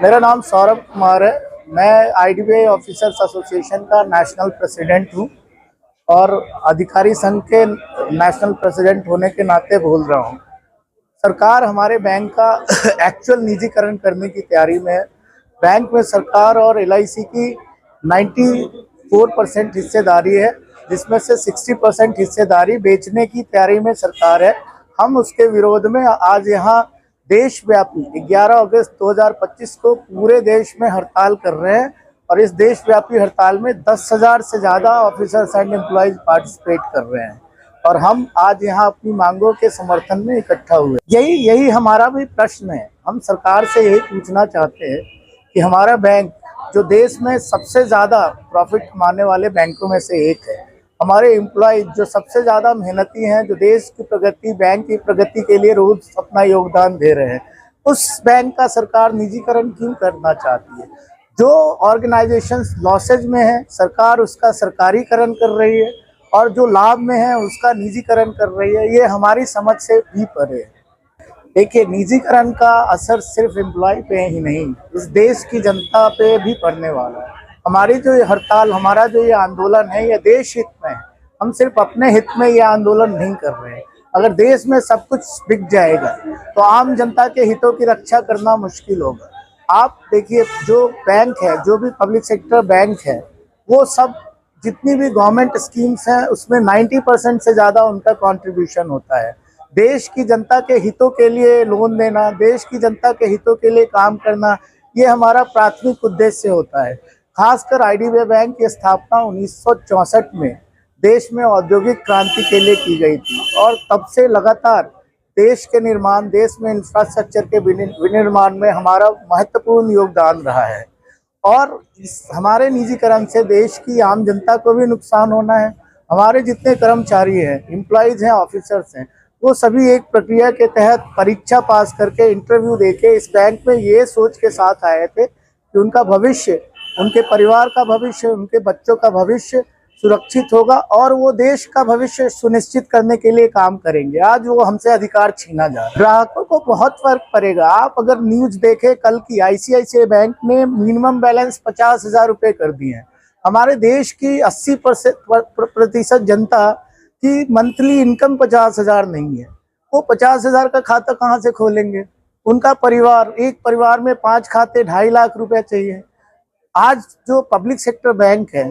मेरा नाम सौरभ कुमार है। मैं आईडीबीआई ऑफिसर्स एसोसिएशन का नेशनल प्रेसिडेंट हूँ और अधिकारी संघ के नेशनल प्रेसिडेंट होने के नाते बोल रहा हूँ। सरकार हमारे बैंक का एक्चुअल निजीकरण करने की तैयारी में है। बैंक में सरकार और एलआईसी की 94% हिस्सेदारी है, जिसमें से 60% हिस्सेदारी बेचने की तैयारी में सरकार है। हम उसके विरोध में आज यहाँ देशव्यापी 11 अगस्त 2025 को पूरे देश में हड़ताल कर रहे हैं और इस देशव्यापी हड़ताल में 10,000 से ज़्यादा ऑफिसर्स एंड एम्प्लॉयज पार्टिसिपेट कर रहे हैं और हम आज यहाँ अपनी मांगों के समर्थन में इकट्ठा हुए। यही हमारा भी प्रश्न है। हम सरकार से यही पूछना चाहते हैं कि हमारा बैंक जो देश में सबसे ज़्यादा प्रॉफिट कमाने वाले बैंकों में से एक है, हमारे एम्प्लॉय जो सबसे ज़्यादा मेहनती हैं, जो देश की प्रगति, बैंक की प्रगति के लिए रोज अपना योगदान दे रहे हैं, उस बैंक का सरकार निजीकरण क्यों करना चाहती है? जो ऑर्गेनाइजेशंस लॉसेज में है, सरकार उसका सरकारीकरण कर रही है और जो लाभ में है उसका निजीकरण कर रही है। ये हमारी समझ से भी परे है। देखिए, निजीकरण का असर सिर्फ एम्प्लॉय पे ही नहीं, इस देश की जनता पे भी पड़ने वाला है। हमारी जो ये हड़ताल, हमारा जो ये आंदोलन है, ये देश हित में है। हम सिर्फ अपने हित में ये आंदोलन नहीं कर रहे हैं। अगर देश में सब कुछ बिक जाएगा तो आम जनता के हितों की रक्षा करना मुश्किल होगा। आप देखिए, जो बैंक है, जो भी पब्लिक सेक्टर बैंक है, वो सब जितनी भी गवर्नमेंट स्कीम्स हैं उसमें 90% से ज़्यादा उनका कंट्रीब्यूशन होता है। देश की जनता के हितों के लिए लोन देना, देश की जनता के हितों के लिए काम करना, ये हमारा प्राथमिक उद्देश्य होता है। खासकर आईडीबीआई बैंक की स्थापना 1964 में देश में औद्योगिक क्रांति के लिए की गई थी और तब से लगातार देश के निर्माण, देश में इंफ्रास्ट्रक्चर के विनिर्माण में हमारा महत्वपूर्ण योगदान रहा है। और इस हमारे निजीकरण से देश की आम जनता को भी नुकसान होना है। हमारे जितने कर्मचारी हैं, एम्प्लॉयज़ हैं, ऑफिसर्स हैं, वो सभी एक प्रक्रिया के तहत परीक्षा पास करके, इंटरव्यू देके इस बैंक में ये सोच के साथ आए थे कि उनका भविष्य, उनके परिवार का भविष्य, उनके बच्चों का भविष्य सुरक्षित होगा और वो देश का भविष्य सुनिश्चित करने के लिए काम करेंगे। आज वो हमसे अधिकार छीना जा रहा है। ग्राहकों को बहुत फर्क पड़ेगा। आप अगर न्यूज देखें, कल की आईसीआईसीआई बैंक ने मिनिमम बैलेंस 50,000 रुपये कर दिए हैं। हमारे देश की 80% जनता की मंथली इनकम 50,000 नहीं है। वो 50,000 का खाता कहाँ से खोलेंगे? उनका परिवार, एक परिवार में 5 खाते, 2.5 लाख रुपए चाहिए। आज जो पब्लिक सेक्टर बैंक है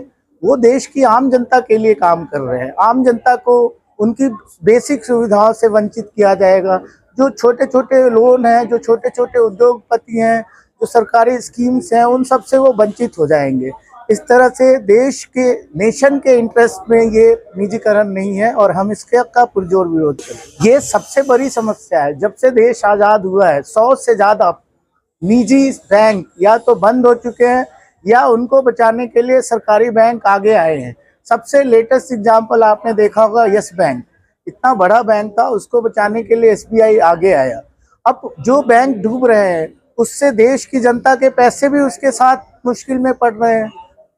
वो देश की आम जनता के लिए काम कर रहे हैं। आम जनता को उनकी बेसिक सुविधाओं से वंचित किया जाएगा। जो छोटे छोटे लोन हैं, जो छोटे छोटे उद्योगपति हैं, जो सरकारी स्कीम्स हैं, उन सब से वो वंचित हो जाएंगे। इस तरह से देश के, नेशन के इंटरेस्ट में ये निजीकरण नहीं है और हम इसके का पुरजोर विरोध करें। ये सबसे बड़ी समस्या है। जब से देश आज़ाद हुआ है, 100 से ज़्यादा निजी बैंक या तो बंद हो चुके हैं या उनको बचाने के लिए सरकारी बैंक आगे आए हैं। सबसे लेटेस्ट एग्जांपल आपने देखा होगा, यस बैंक। इतना बड़ा बैंक था, उसको बचाने के लिए एसबीआई आगे आया। अब जो बैंक डूब रहे हैं उससे देश की जनता के पैसे भी उसके साथ मुश्किल में पड़ रहे हैं।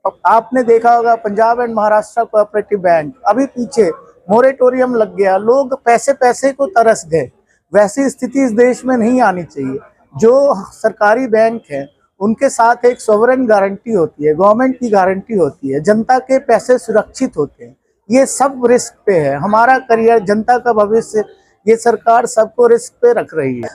अब आपने देखा होगा Punjab and Maharashtra cooperative bank, अभी पीछे मोरेटोरियम लग गया, लोग पैसे पैसे को तरस गए। वैसी स्थिति इस देश में नहीं आनी चाहिए। जो सरकारी बैंक है उनके साथ एक सॉवरेन गारंटी होती है, गवर्नमेंट की गारंटी होती है, जनता के पैसे सुरक्षित होते हैं। ये सब रिस्क पे है। हमारा करियर, जनता का भविष्य, ये सरकार सबको रिस्क पे रख रही है।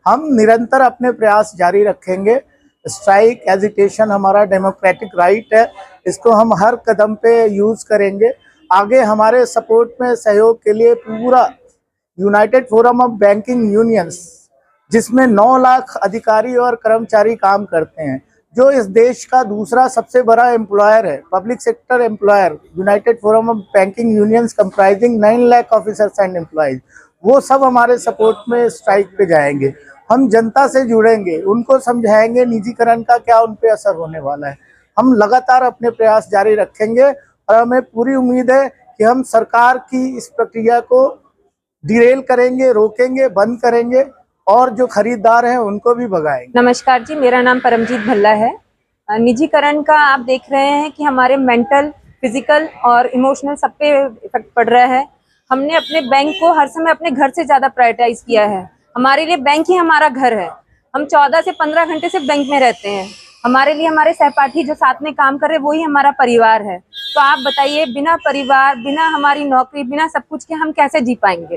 हम निरंतर अपने प्रयास जारी रखेंगे। स्ट्राइक, एजिटेशन हमारा डेमोक्रेटिक राइट है, इसको हम हर कदम पे यूज़ करेंगे। आगे हमारे सपोर्ट में, सहयोग के लिए पूरा United forum of banking unions, जिसमें 9 लाख अधिकारी और कर्मचारी काम करते हैं, जो इस देश का दूसरा सबसे बड़ा एम्प्लॉयर है, public sector employer, United forum of banking unions comprising 9 lakh officers and employees, वो सब हमारे सपोर्ट में स्ट्राइक पे जाएंगे। हम जनता से जुड़ेंगे, उनको समझाएंगे निजीकरण का क्या उन पे असर होने वाला है। हम लगातार अपने प्रयास जारी रखेंगे और हमें पूरी उम्मीद है कि हम सरकार की इस प्रक्रिया को डिरेल करेंगे, रोकेंगे, बंद करेंगे और जो खरीदार हैं उनको भी भगाएंगे। नमस्कार जी, मेरा नाम परमजीत भल्ला है। निजीकरण का आप देख रहे हैं कि हमारे मेंटल, फिजिकल और इमोशनल सब पे इफेक्ट पड़ रहा है। हमने अपने बैंक को हर समय अपने घर से ज़्यादा प्रायोरिटाइज किया है। हमारे लिए बैंक ही हमारा घर है। हम 14 से 15 घंटे से बैंक में रहते हैं। हमारे लिए हमारे सहपाठी जो साथ में काम कर रहे हैं वही हमारा परिवार है। तो आप बताइए, बिना परिवार, बिना हमारी नौकरी, बिना सब कुछ के हम कैसे जी पाएंगे।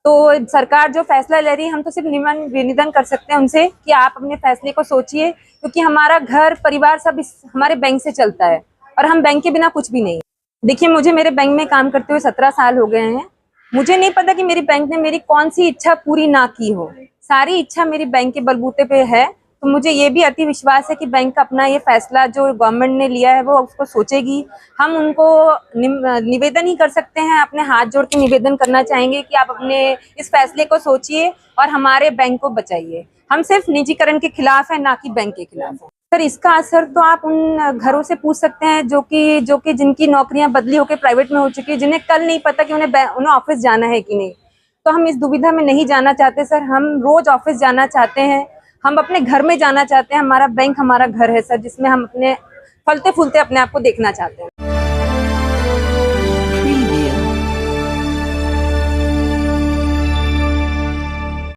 तो सरकार जो फैसला ले रही है, हम तो सिर्फ निवेदन कर सकते हैं उनसे कि आप अपने फैसले को सोचिए, क्योंकि हमारा घर परिवार सब हमारे बैंक से चलता है और हम बैंक के बिना कुछ भी नहीं। देखिए, मुझे मेरे बैंक में काम करते हुए 17 साल हो गए हैं। मुझे नहीं पता कि मेरी बैंक ने मेरी कौन सी इच्छा पूरी ना की हो। सारी इच्छा मेरी बैंक के बलबूते पे है। तो मुझे ये भी अति विश्वास है कि बैंक अपना ये फैसला जो गवर्नमेंट ने लिया है वो उसको सोचेगी। हम उनको निवेदन ही कर सकते हैं, अपने हाथ जोड़ के निवेदन करना चाहेंगे कि आप अपने इस फैसले को सोचिए और हमारे बैंक को बचाइए। हम सिर्फ निजीकरण के खिलाफ है, ना कि बैंक के खिलाफ है। सर, इसका असर तो आप उन घरों से पूछ सकते हैं जो कि जिनकी नौकरियां बदली होकर प्राइवेट में हो चुकी है, जिन्हें कल नहीं पता कि उन्हें ऑफिस जाना है कि नहीं। तो हम इस दुविधा में नहीं जाना चाहते सर। हम रोज ऑफिस जाना चाहते हैं, हम अपने घर में जाना चाहते हैं। हमारा बैंक हमारा घर है सर, जिसमें हम अपने फलते फूलते अपने आप को देखना चाहते हैं।